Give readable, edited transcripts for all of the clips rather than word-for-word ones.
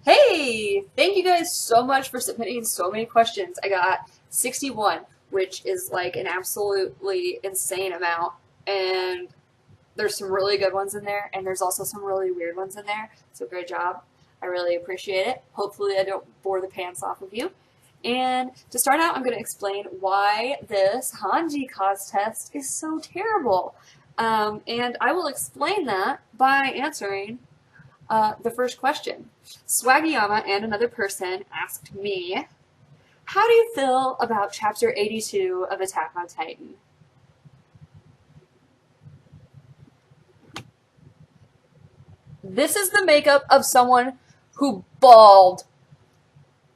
Hey, thank you guys so much for submitting so many questions. I got 61, which is like an absolutely insane amount. And there's some really good ones in there, and there's also some really weird ones in there. So great job. I really appreciate it. Hopefully I don't bore the pants off of you. And to start out, I'm going to explain why this An1Maver1ck's test is so terrible. And I will explain that by answering the first question. Swaggyama and another person asked me, how do you feel about chapter 82 of Attack on Titan? This is the makeup of someone who bawled.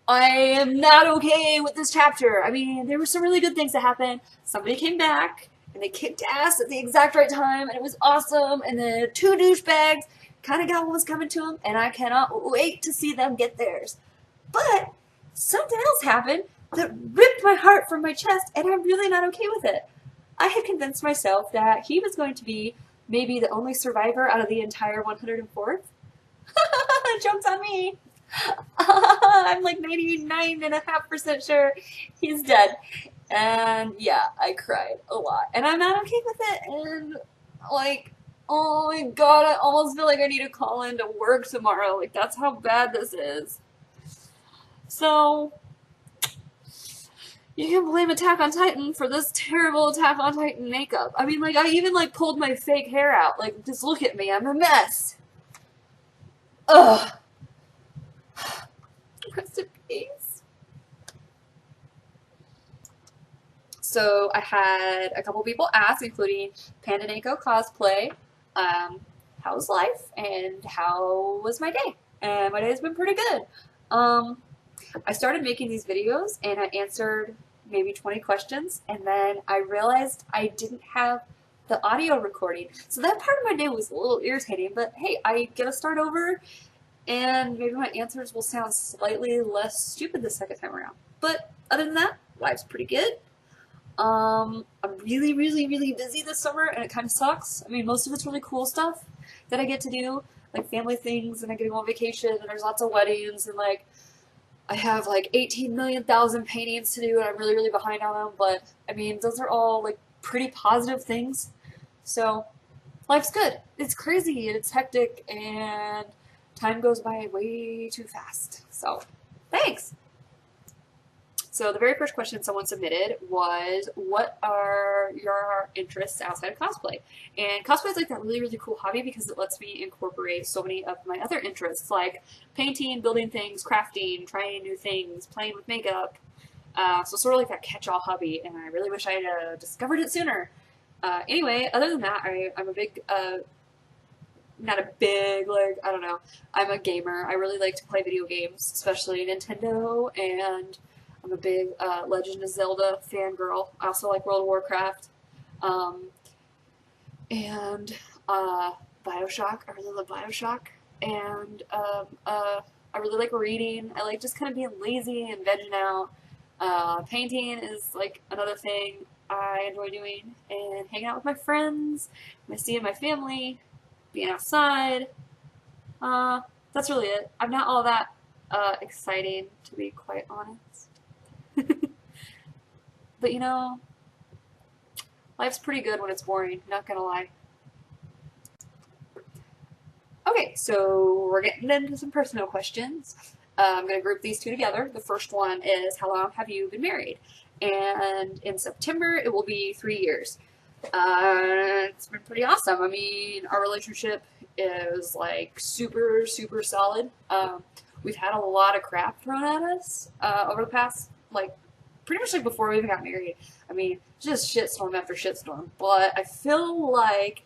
I am not okay with this chapter. I mean, there were some really good things that happened. Somebody came back, and they kicked ass at the exact right time, and it was awesome, and the two douchebags kind of got what was coming to them, and I cannot wait to see them get theirs. But something else happened that ripped my heart from my chest, and I'm really not okay with it. I had convinced myself that he was going to be maybe the only survivor out of the entire 104th. Joke's on me. I'm like 99.5% sure he's dead. And yeah, I cried a lot. And I'm not okay with it. And like, oh my god, I almost feel like I need to call in to work tomorrow. Like, that's how bad this is. So, you can blame Attack on Titan for this terrible Attack on Titan makeup. I mean, like, I even, like, pulled my fake hair out. Like, just look at me. I'm a mess. Ugh. Rest in peace. So I had a couple people ask, including Pandanako Cosplay, how's life and how was my day? And my day's been pretty good. I started making these videos and I answered maybe 20 questions, and then I realized I didn't have the audio recording. So that part of my day was a little irritating, but hey, I get to start over, and maybe my answers will sound slightly less stupid the second time around. But other than that, life's pretty good. I'm really, really, really busy this summer, and it kind of sucks. I mean, most of it's really cool stuff that I get to do, like family things, and I get to go on vacation, and there's lots of weddings, and like, I have like 18 million thousand paintings to do, and I'm really, really behind on them, but I mean, those are all like pretty positive things. So, life's good. It's crazy, and it's hectic, and time goes by way too fast. So, thanks! So the very first question someone submitted was, what are your interests outside of cosplay? And cosplay is like that really, really cool hobby because it lets me incorporate so many of my other interests, like painting, building things, crafting, trying new things, playing with makeup. So sort of like that catch-all hobby, and I really wish I had discovered it sooner. Anyway, other than that, I'm a big, not a big, like, I don't know, I'm a gamer. I really like to play video games, especially Nintendo, and I'm a big Legend of Zelda fangirl. I also like World of Warcraft. Um, and Bioshock. I really love Bioshock. And I really like reading. I like just kind of being lazy and vegging out. Painting is like another thing I enjoy doing. And hanging out with my friends, seeing my family, being outside. That's really it. I'm not all that exciting, to be quite honest. But you know, life's pretty good when it's boring, not gonna lie. Okay, so we're getting into some personal questions. I'm gonna group these two together. The first one is, how long have you been married? And in September, it will be 3 years. It's been pretty awesome. I mean, our relationship is like super, super solid. We've had a lot of crap thrown at us over the past, like, pretty much like before we even got married. I mean, just shitstorm after shitstorm. But I feel like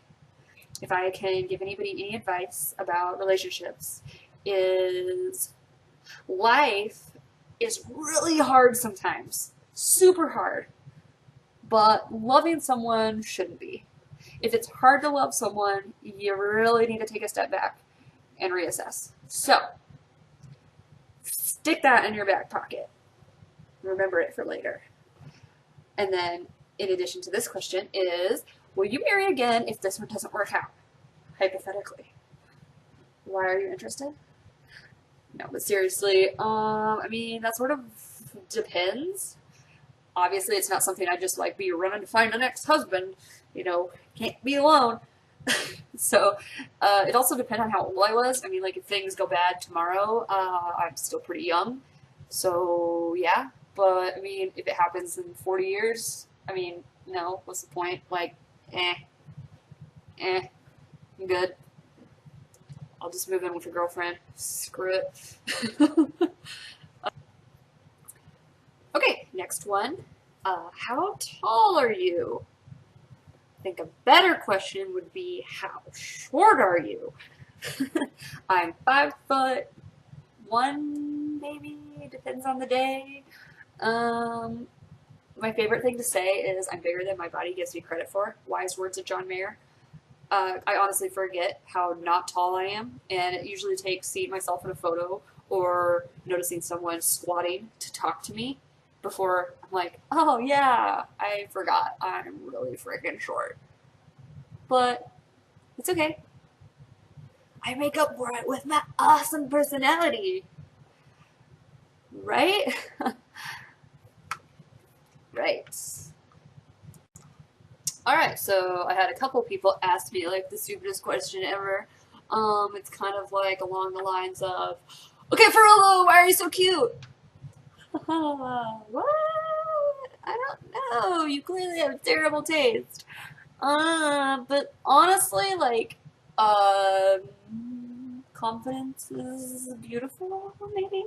if I can give anybody any advice about relationships, is life is really hard sometimes. Super hard. But loving someone shouldn't be. If it's hard to love someone, you really need to take a step back and reassess. So, stick that in your back pocket. Remember it for later. And then, in addition to this question is, will you marry again if this one doesn't work out? Hypothetically. Why are you interested? No, but seriously, I mean, that sort of depends. Obviously, it's not something I just like be running to find an ex-husband. You know, can't be alone. So, it also depends on how old I was. I mean, like, if things go bad tomorrow, I'm still pretty young. So, yeah. But, I mean, if it happens in 40 years, I mean, no, what's the point? Like, eh, I'm good. I'll just move in with a girlfriend. Screw it. Okay, next one. How tall are you? I think a better question would be, how short are you? I'm 5'1", maybe, depends on the day. My favorite thing to say is I'm bigger than my body gives me credit for. Wise words of John Mayer. I honestly forget how not tall I am, and it usually takes seeing myself in a photo or noticing someone squatting to talk to me before I'm like, oh yeah, I forgot I'm really freaking short. But it's okay. I make up for it with my awesome personality. Right? Right. Alright, so I had a couple people ask me like the stupidest question ever. It's kind of like along the lines of, okay, Ferrolo, why are you so cute? What? I don't know. You clearly have terrible taste. But honestly, like, confidence is beautiful, maybe?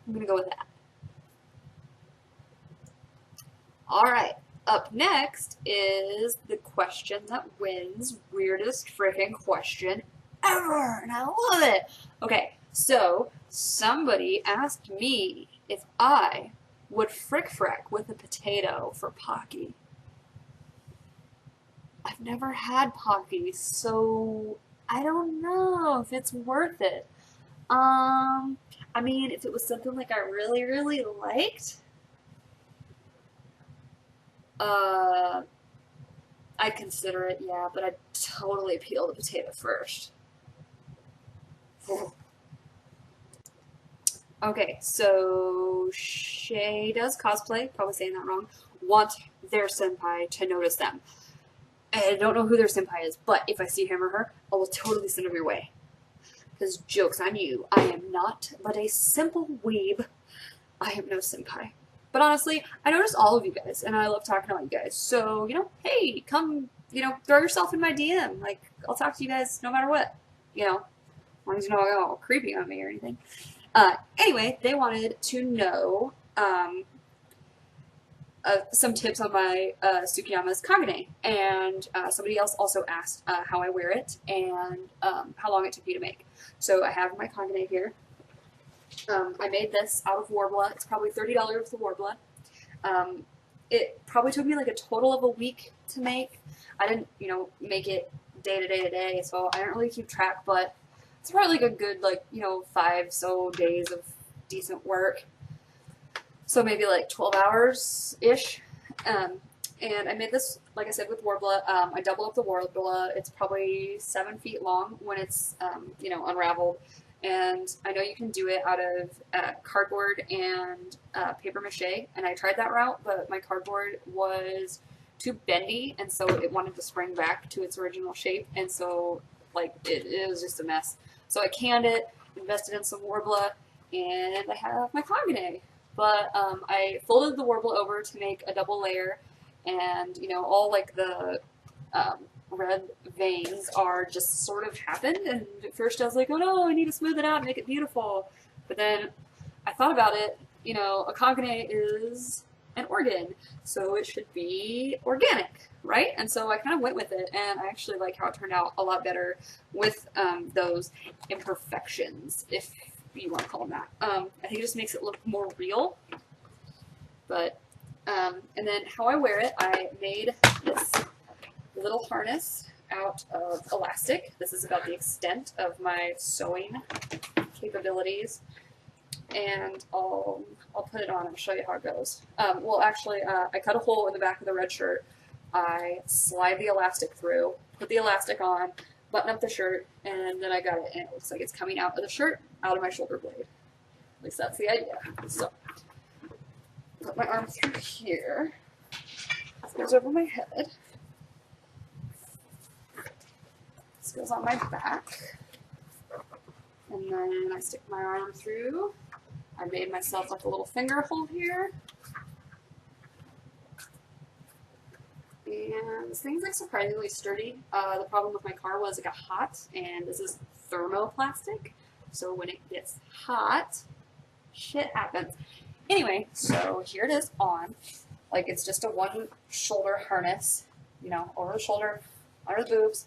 I'm gonna go with that. Alright, up next is the question that wins weirdest freaking question ever, and I love it. Okay, so somebody asked me if I would frick with a potato for Pocky. I've never had Pocky, so I don't know if it's worth it. I mean, if it was something like I really liked, uh, I'd consider it, yeah, but I'd totally peel the potato first. Okay, so Shay does cosplay, probably saying that wrong, want their senpai to notice them. I don't know who their senpai is, but if I see him or her, I will totally send them your way. Because joke's on you, I am not but a simple weeb. I am no senpai. But honestly, I notice all of you guys, and I love talking to all you guys. So, you know, hey, come, you know, throw yourself in my DM. Like, I'll talk to you guys no matter what. You know, as long as you're not all creepy on me or anything. Anyway, they wanted to know some tips on my Tsukiyama's Kagane, and somebody else also asked how I wear it and how long it took me to make. So I have my Kagane here. I made this out of Warbler. It's probably $30 with the Warbler. It probably took me like a total of a week to make. I didn't, you know, make it day to day, so I don't really keep track, but it's probably like a good, like, you know, 5 so days of decent work. So maybe like 12 hours-ish. And I made this, like I said, with Warbler. I doubled up the Warbler. It's probably 7 feet long when it's, you know, unraveled. And I know you can do it out of cardboard and paper mache. And I tried that route, but my cardboard was too bendy, and so it wanted to spring back to its original shape. And so, like, it was just a mess. So I canned it, invested in some Warbler, and I have my Kagane. But I folded the Warble over to make a double layer, and, you know, all like the red veins are just sort of happened, and at first I was like, oh no, I need to smooth it out and make it beautiful. But then I thought about it, you know, a Kagane is an organ, so it should be organic, right? And so I kind of went with it, and I actually like how it turned out a lot better with those imperfections, if you want to call them that. I think it just makes it look more real. But and then how I wear it, I made this little harness out of elastic. This is about the extent of my sewing capabilities, and I'll put it on and show you how it goes. Well, actually, I cut a hole in the back of the red shirt. I slide the elastic through, put the elastic on, button up the shirt, and then I got it, and it looks like it's coming out of the shirt, out of my shoulder blade. At least that's the idea. So, put my arm through here. This goes over my head. This goes on my back. And then I stick my arm through. I made myself like a little finger hole here. And this thing's like surprisingly sturdy. The problem with my car was it got hot, and this is thermoplastic. So when it gets hot, shit happens. Anyway, so here it is on. Like, it's just a one shoulder harness, you know, over the shoulder, under the boobs,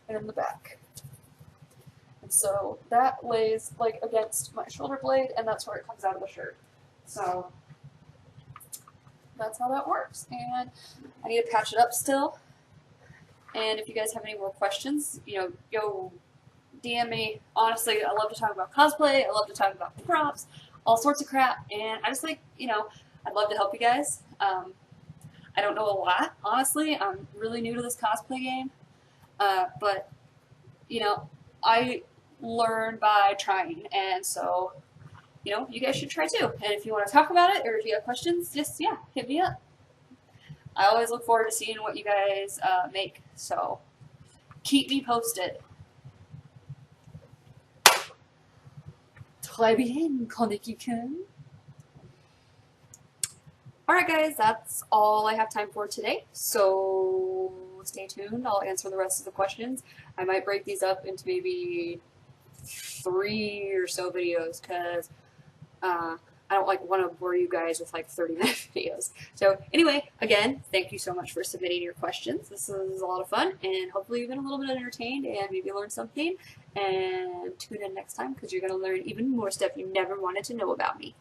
and in the back. And so that lays like against my shoulder blade, and that's where it comes out of the shirt. So that's how that works. And I need to patch it up still. And if you guys have any more questions, you know, go DM me. Honestly, I love to talk about cosplay. I love to talk about props, all sorts of crap. And I just like, you know, I'd love to help you guys. I don't know a lot, honestly. I'm really new to this cosplay game. But, you know, I learn by trying. And so, you know, you guys should try too. And if you want to talk about it, or if you have questions, just, yeah, hit me up. I always look forward to seeing what you guys make. So, keep me posted. Très bien, Kaneki-kun. Alright guys, that's all I have time for today, so stay tuned. I'll answer the rest of the questions. I might break these up into maybe 3 or so videos, because I don't like want to bore you guys with like 30-minute videos. So anyway, again, thank you so much for submitting your questions. This was a lot of fun, and hopefully you've been a little bit entertained and maybe learned something. And tune in next time, because you're going to learn even more stuff you never wanted to know about me.